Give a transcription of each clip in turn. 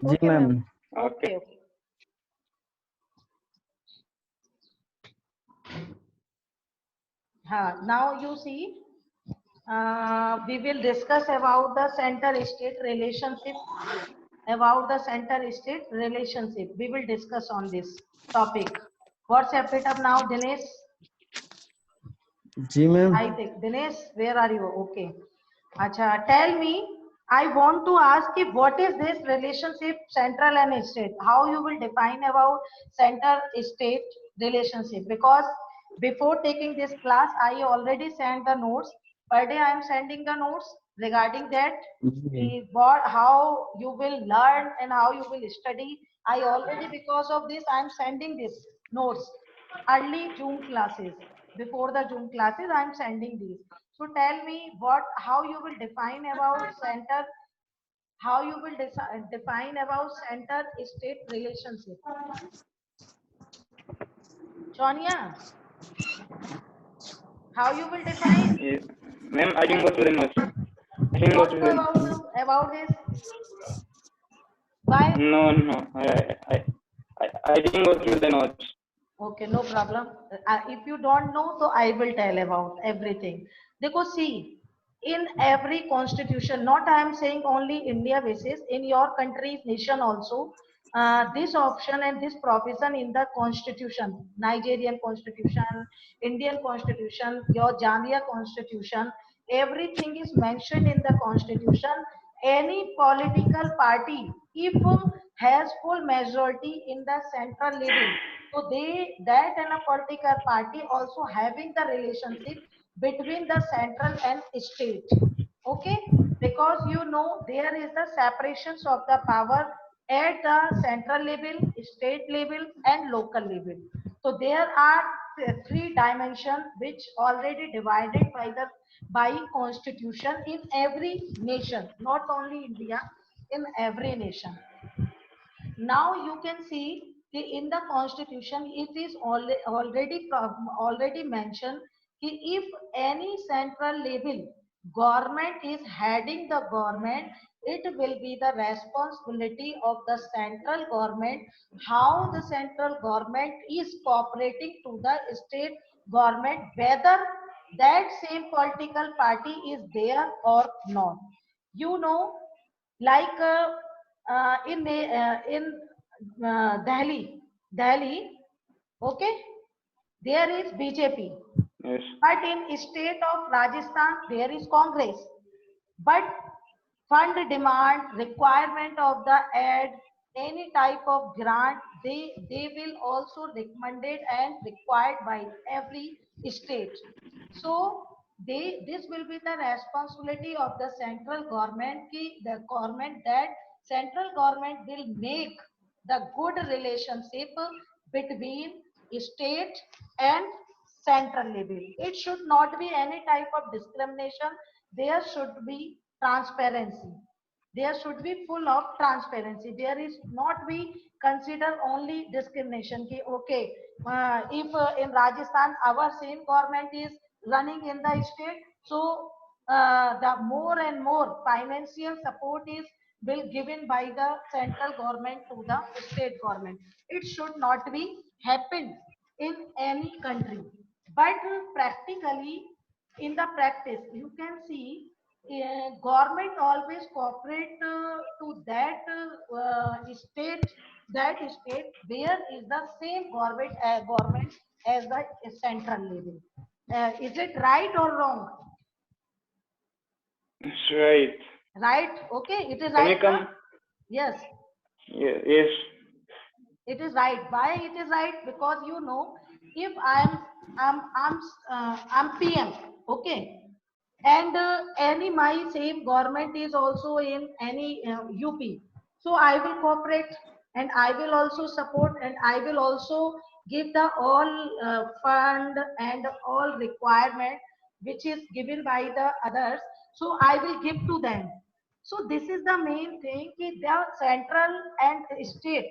Ji Okay, ma'am. ma'am. Okay. Okay. Now you see, we will discuss about the center-state relationship. About the center-state relationship, we will discuss on this topic. WhatsApp it up now, Dinesh. जी ma'am. I think Dinesh, where are you? Okay. Acha, tell me. I want to ask you what is this relationship, central and state? How you will define about center-state relationship? Because before taking this class, I already sent the notes. Per day, I am sending the notes regarding that. जी What, how you will learn and how you will study. I already, because of this, I am sending this notes. Early June classes. Before the June classes, I am sending these. So tell me how you will define about center, how you will define about center-state relationship. Sonia, how you will define? Yes. Ma'am, I didn't go through the notes. I You didn't go want through to the. about this? Why? No. I didn't go through the notes. Okay, no problem. If you don't know, so I will tell about everything. Because see, in every constitution, not I am saying only India basis, in your country's nation also, this option and this provision in the constitution, Nigerian constitution, Indian constitution, your Zambia constitution, everything is mentioned in the constitution. Any political party, if has full majority in the central level, so they that and a political party also having the relationship between the central and state. Okay, because you know there is the separations of the power at the central level, state level, and local level. So there are three dimensions which already divided by constitution in every nation, not only India, in every nation. Now you can see in the constitution it is already mentioned if any central level government is heading the government, it will be the responsibility of the central government how the central government is cooperating to the state government, whether that same political party is there or not. You know, like in Delhi, okay, there is BJP, Yes. but in state of Rajasthan there is Congress. But fund demand, requirement of the ad, any type of grant, they will also recommended and required by every state. So this will be the responsibility of the central government ki the government that central government will make the good relationship between state and central level. It should not be any type of discrimination. There should be transparency. There should be full of transparency. There is not be consider only discrimination ki okay, if in Rajasthan our same government is running in the state, so the more and more financial support is will given by the central government to the state government. It should not be happen in any country. But practically, in the practice, you can see government always cooperate to that state where is the same government as the central level. Is it right or wrong? That's right. Right. Okay. It is Can we right. come? Na? Yes. Yes. It is right. Why it is right? Because you know, if I'm PM, okay, and any my same government is also in any UP, so I will cooperate and I will also support and I will also give the all fund and all requirement which is given by the others. So I will give to them. So this is the main thing. Ki the central and state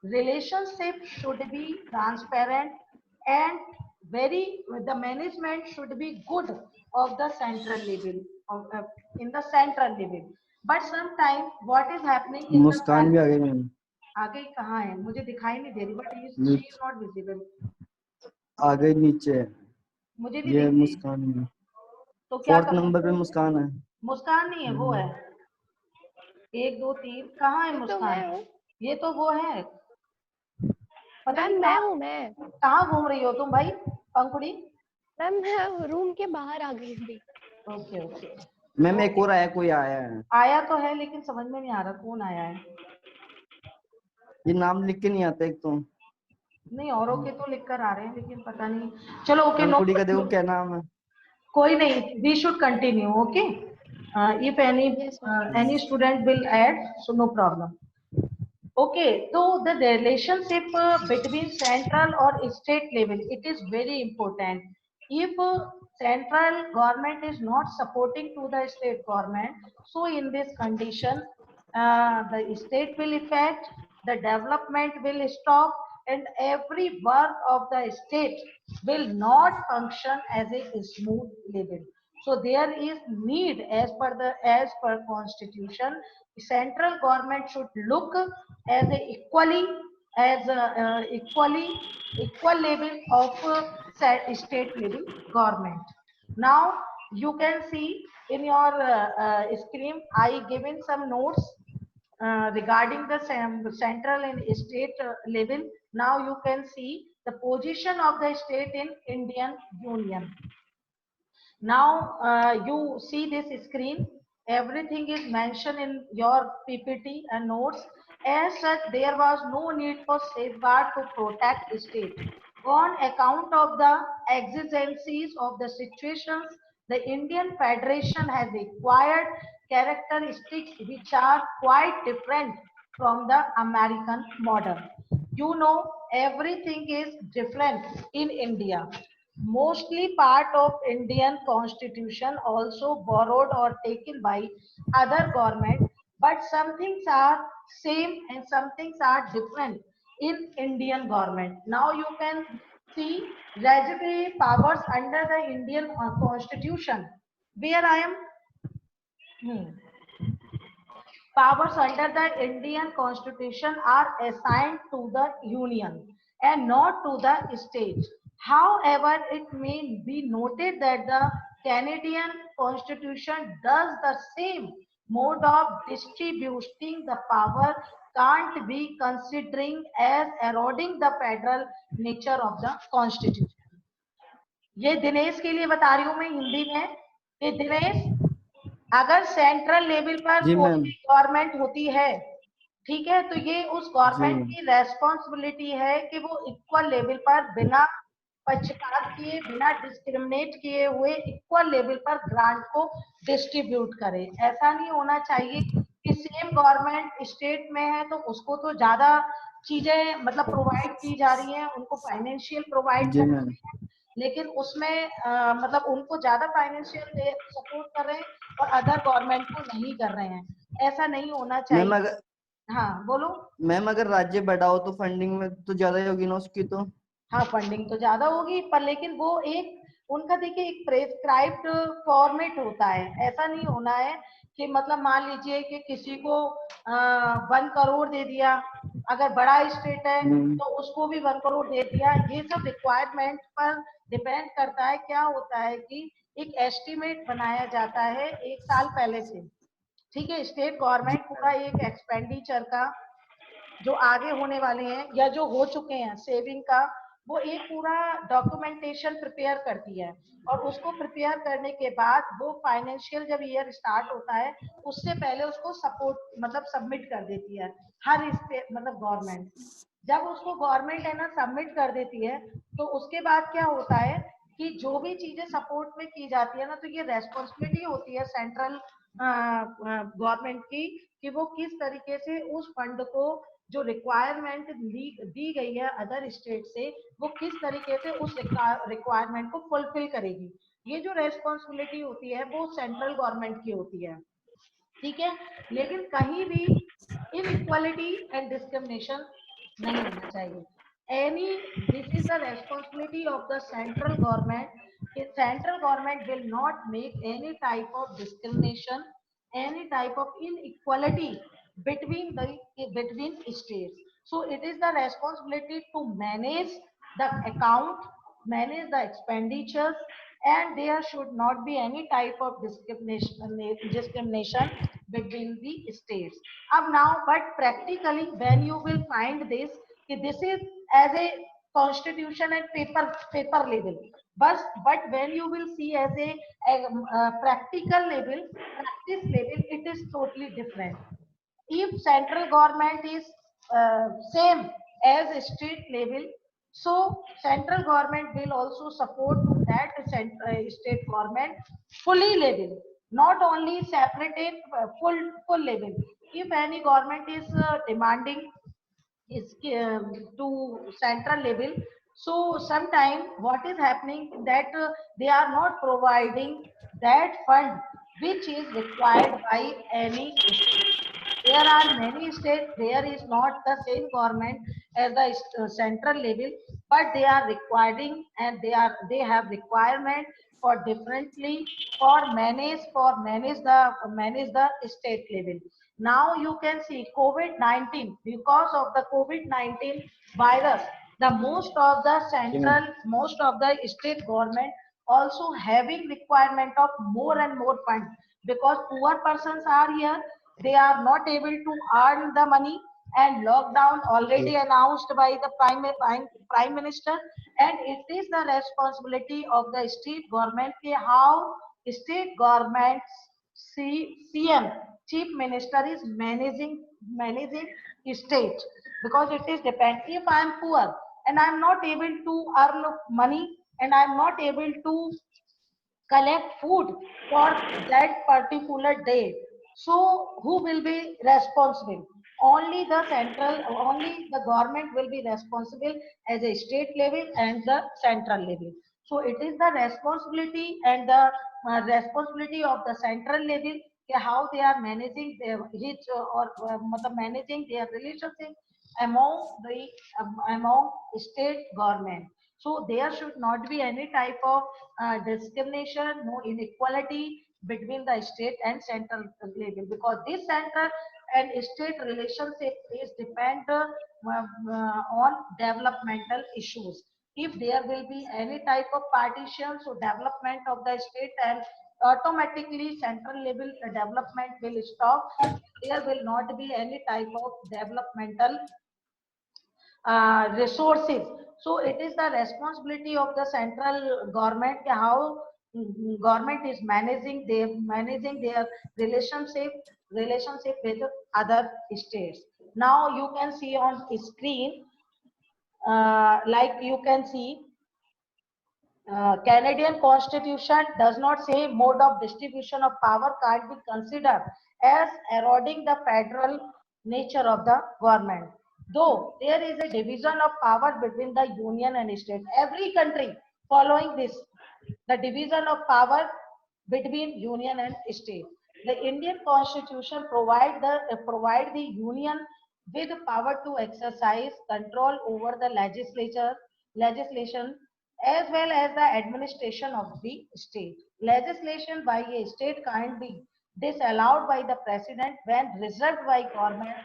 relationship should be transparent and very the management should be good of the central level of in the central level. But sometimes what is happening in the मुस्कान भी आ गई ma'am, आगे कहाँ है, मुझे दिखाई नहीं दे रही, but she नीचे is not visible, आ गई नीचे, मुझे नहीं ये दिख रही। मुस्कान भी, तो क्या 4th नंबर पे मुस्कान है। मुस्कान नहीं है, वो है 1 2 3, कहाँ है ये तो मुस्कान? मैं हूँ ये तो वो है, पता मैम, नहीं मैं हूँ मैं। कहाँ घूम रही हो तुम भाई पंखुड़ी? मैम मैं रूम के बाहर आ गई अभी। ओके ओके, मैम एक और आया, कोई आया है, आया तो है लेकिन समझ में नहीं आ रहा कौन आया है। ये नाम लिख के नहीं आता एक तो। नहीं, औरों के तो लिख कर आ रहे हैं लेकिन पता नहीं। चलो ओके, नो पंखुड़ी का देखो क्या नाम है। कोई नहीं, we should continue. Okay, if Yes, ma'am. any student will add, so no problem. Okay, so the relationship between central or state level, it is very important. If central government is not supporting to the state government, so in this condition, the state will affect, the development will stop, and every work of the state will not function as a smooth level. So there is need, as per constitution, central government should look as a equal level of state level government. Now you can see in your screen, I given some notes regarding the central and state level. Now you can see the position of the state in Indian Union. Now you see this screen, everything is mentioned in your PPT and notes. As such, there was no need for safeguard to protect state. On account of the exigencies of the situations, the Indian Federation has acquired characteristics which are quite different from the American model. You know, everything is different in India. Mostly part of Indian constitution also borrowed or taken by other government, but some things are same and some things are different in Indian government. Now you can see regulatory powers under the Indian constitution, where I am. Powers under the Indian constitution are assigned to the union and not to the state. However, it may be noted that the Canadian constitution does the same mode of distributing the power can't be considering as eroding the federal nature of the constitution. ये दिनेश के लिए बता रही हूं मैं हिंदी में कि दिनेश, अगर सेंट्रल लेवल पर जी कोई मैम। भी गवर्नमेंट होती है, ठीक है, तो ये उस गवर्नमेंट जी। की रेस्पॉन्सिबिलिटी है कि वो इक्वल लेवल पर बिना पक्षपात किए, बिना डिस्क्रिमिनेट किए हुए इक्वल लेवल पर ग्रांट को डिस्ट्रीब्यूट करे। ऐसा नहीं होना चाहिए कि सेम गवर्नमेंट स्टेट में है तो उसको तो ज्यादा चीजें मतलब प्रोवाइड की जा रही हैं, उनको फाइनेंशियल प्रोवाइड जी कर मैम। रही है, लेकिन उसमें मतलब उनको ज्यादा फाइनेंशियल सपोर्ट कर रहे हैं और अदर गवर्नमेंट को नहीं कर रहे हैं। ऐसा नहीं होना मैम चाहिए। अगर हाँ बोलो। मैम अगर राज्य बड़ा हो तो फंडिंग में तो ज्यादा ही होगी ना उसकी तो। हाँ, फंडिंग तो ज्यादा होगी, पर लेकिन वो एक उनका देखिए एक प्रेस्क्राइब्ड फॉर्मेट होता है। ऐसा नहीं होना है कि मतलब मान लीजिए कि किसी को 1 करोड़ दे दिया, अगर बड़ा स्टेट है तो उसको भी 1 करोड़ दे दिया। ये सब रिक्वायरमेंट पर डिपेंड करता है। क्या होता है कि एक एस्टिमेट बनाया जाता है 1 साल पहले से, ठीक है। स्टेट गवर्नमेंट पूरा एक एक्सपेंडिचर का जो आगे होने वाले हैं या जो हो चुके हैं सेविंग का, वो एक पूरा डॉक्यूमेंटेशन प्रिपेयर करती है और उसको प्रिपेयर करने के बाद वो फाइनेंशियल जब ईयर स्टार्ट होता है उससे पहले उसको सपोर्ट मतलब सबमिट कर देती है हर स्टेट मतलब गवर्नमेंट। जब उसको गवर्नमेंट है ना सबमिट कर देती है तो उसके बाद क्या होता है कि जो भी चीजें सपोर्ट में की जाती है ना, तो ये रेस्पॉन्सिबिलिटी होती है सेंट्रल गवर्नमेंट की कि वो किस तरीके से उस फंड को जो रिक्वायरमेंट दी गई है अदर स्टेट से, वो किस तरीके से उस रिक्वायरमेंट को फुलफिल करेगी। ये जो रेस्पॉन्सिबिलिटी होती है वो सेंट्रल गवर्नमेंट की होती है, ठीक है। लेकिन कहीं भी इनइक्वालिटी एंड डिस्क्रिमिनेशन नहीं होना चाहिए। This is the responsibility of the central government. Central government will not make any type of discrimination any type of inequality between the between states. So it is the responsibility to manage the account, manage the expenditures, and there should not be any type of discrimination between the states. Up now, but practically, when you will find this, this is as a constitution and paper level. But when you will see as a practical level, practice level, it is totally different. If central government is same as state level, so central government will also support to that state government fully level, not only separated full level. If any government is demanding is to central level, so sometime what is happening that they are not providing that fund which is required by any state. There are many states there is not the same government as the central level, but they are requiring and they have requirement for differently for manage the state level. Now you can see COVID-19, because of the COVID-19 virus, the most of the state government also having requirement of more and more fund, because poor persons are here, they are not able to earn the money, and lockdown already announced by the prime minister, and it is the responsibility of the state government how state government CM chief minister is managing state, because it is depend. If I am poor and I am not able to earn money and I am not able to collect food for that particular day, so who will be responsible? Only the government will be responsible as a state level and the central level. So it is the responsibility and the responsibility of the central level how they are managing their managing their relationship among the among state government. So there should not be any type of discrimination, no inequality between the state and central level, because this central and state relationship is depend on developmental issues. If there will be any type of partition, so development of the state and automatically central level development will stop. There will not be any type of developmental resources. So it is the responsibility of the central government how government is managing their relationship with other states. Now you can see on screen, like you can see, Canadian Constitution does not say mode of distribution of power can't be considered as eroding the federal nature of the government. Though there is a division of power between the union and state. Every country following this, the division of power between union and state. The Indian Constitution provide the union with power to exercise control over the legislation as well as the administration of the state. Legislation by a state can't be disallowed by the president when reserved by governor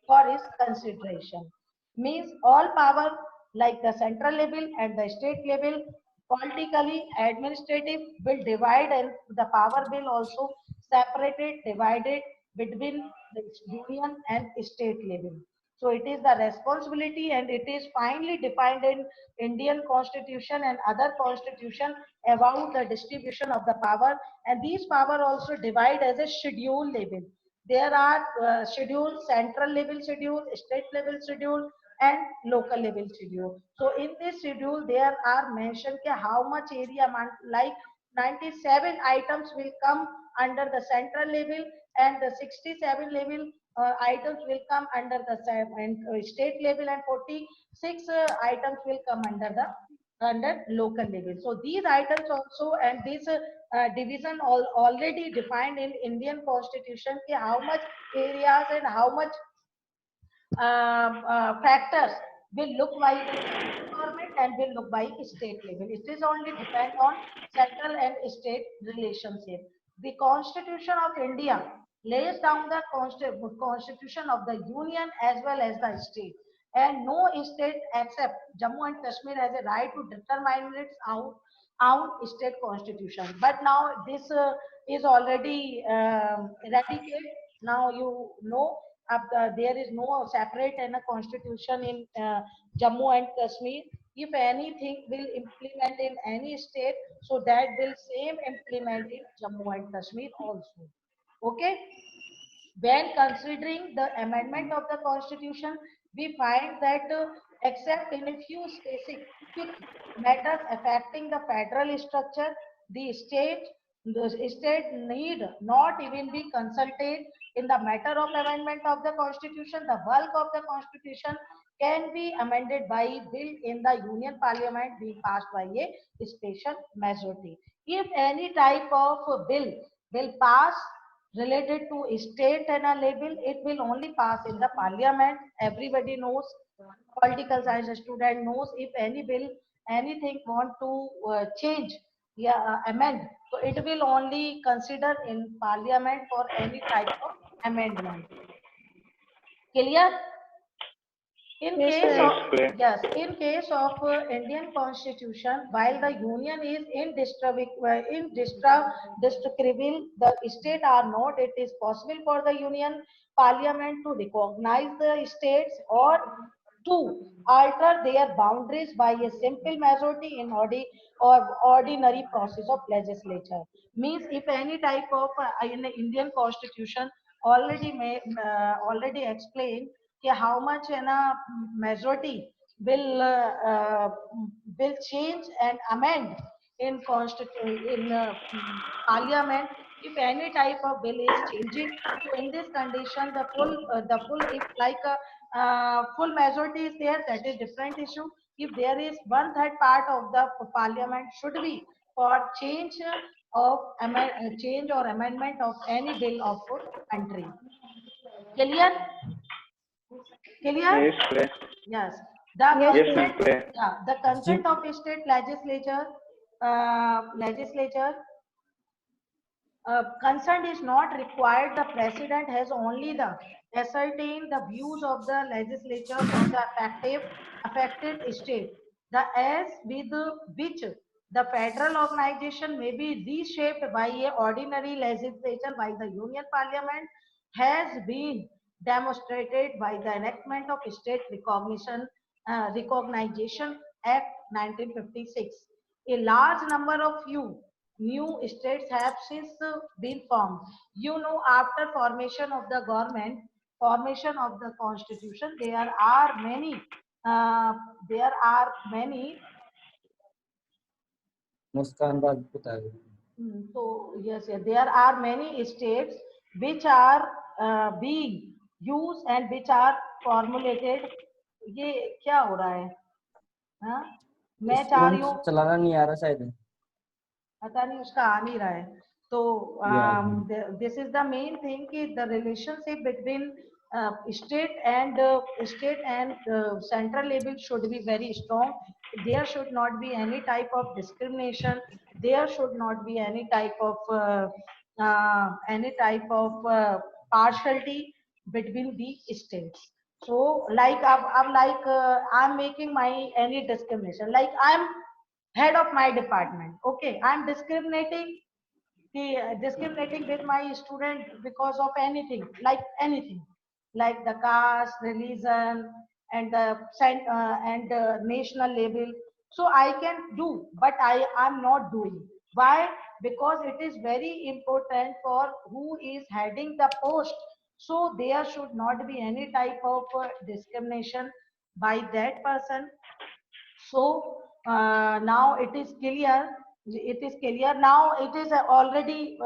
for his consideration. Means all power like the central level and the state level, politically, administrative will divide, and the power will also separated, divided between the union and state level. So it is the responsibility and it is finely defined in Indian constitution and other constitution about the distribution of the power, and these power also divide as a schedule level. There are schedule, central level schedule, state level schedule, and local level schedule. So in this schedule, there are mentioned how much area, like 97 items will come under the central level, and the 67 level items will come under the state level, and 46 items will come under local level. So these items also, and this division already defined in Indian constitution how much areas and how much factors will look by the central government and will look by state level. It is only depend on central and state relationship. The Constitution of India lays down the constitution of the union as well as the state, and no state except Jammu and Kashmir has a right to determine its own state constitution. But now this is already eradicated. Now you know there is no separate and a constitution in Jammu and Kashmir. If anything will implement in any state, so that will same implement in Jammu and Kashmir also. Okay. When considering the amendment of the constitution, we find that except in a few specific matters affecting the federal structure, the state need not even be consulted in the matter of amendment of the constitution. The bulk of the constitution can be amended by bill in the union parliament being passed by a special majority. If any type of bill will pass related to state and a label, it will only pass in the parliament. Everybody knows, political science student knows, if any bill anything want to change, yeah, amend, so it will only consider in parliament for any type of amendment. Clear? In Yes, case ma'am. of Yes, clear. yes, in case of Indian Constitution, while the union is indestructible, the state are not. It is possible for the union parliament to recognize the states or to alter their boundaries by a simple majority in or ordinary process of legislature. Means if any type of in the Indian Constitution already explained कि how much in a majority will change and amend in parliament if any type of bill is changing. So in this condition, the full if like a full majority is there, that is different issue. If there is one third part of the parliament should be for change or amendment of any bill of country. Clear? Clear? Yes, clear. Yes. The Yes, Yes, consent, ma'am, clear. yeah, the consent of state legislature consent is not required. The president has only the ascertain the views of the legislature from the affected state. The as with which the federal organization may be reshaped by a ordinary legislature by the union parliament has been demonstrated by the enactment of State Recognition Act 1956. A large number of new states have since been formed. You know, after formation of the constitution, there are many. मुस्कान राजपूत आ गई So yes, there are many states which are being used and which are formulated. ये क्या हो रहा है? हाँ? मैं चाह रही हूँ, चलाना नहीं आ रहा शायद पता नहीं उसका आ नहीं रहा है. So this is the main thing कि the relationship between state and central level should be very strong. There should not be any type of discrimination. There should not be any type of partiality between the states. So like I'm making my any discrimination. Like I'm head of my department. Okay, I'm discriminating with my student because of anything, like the caste, religion, and the national label. So I can do, but I am not doing. Why? Because it is very important for who is heading the post. So there should not be any type of discrimination by that person. So now it is clear. It is clear now. It is already.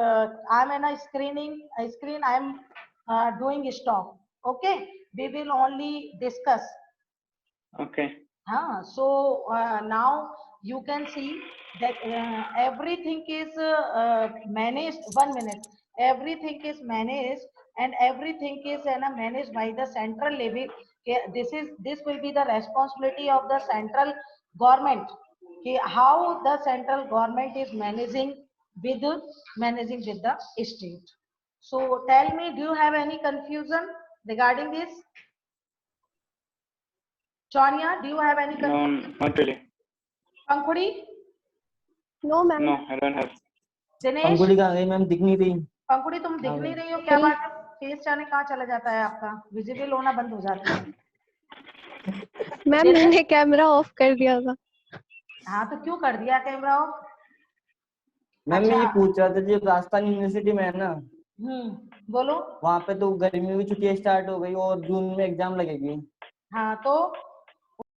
I'm in a screen. I'm doing stop. Okay. We will only discuss. Okay. So now you can see that everything is managed. 1 minute. Everything is managed and everything is managed by the central level. Okay, this will be the responsibility of the central government. Okay, how the central government is managing with managing with the state. So tell me, do you have any confusion regarding this? Chania, do you have any No, confusion? not really. Pankhudi? No, ma'am. No, I don't have. Dinesh? पंखुड़ी कहाँ गई ma'am? दिख नहीं रही। पंखुड़ी तुम दिख नहीं रही हो, क्या बात है? फेस जाने कहाँ चला जाता है आपका? विजिबल होना बंद हो जाता है। मैम दिनेश? मैंने कैमरा ऑफ कर दिया था। हाँ तो क्यों कर दिया कैमरा ऑफ? मैम मैं ये अच्छा। पूछ रहा था, जो राजस्थान यूनिवर्सिटी में है ना, बोलो। वहाँ पे तो गर्मियों की छुट्टियां स्टार्ट हो गई और जून में एग्जाम लगेगी। हाँ तो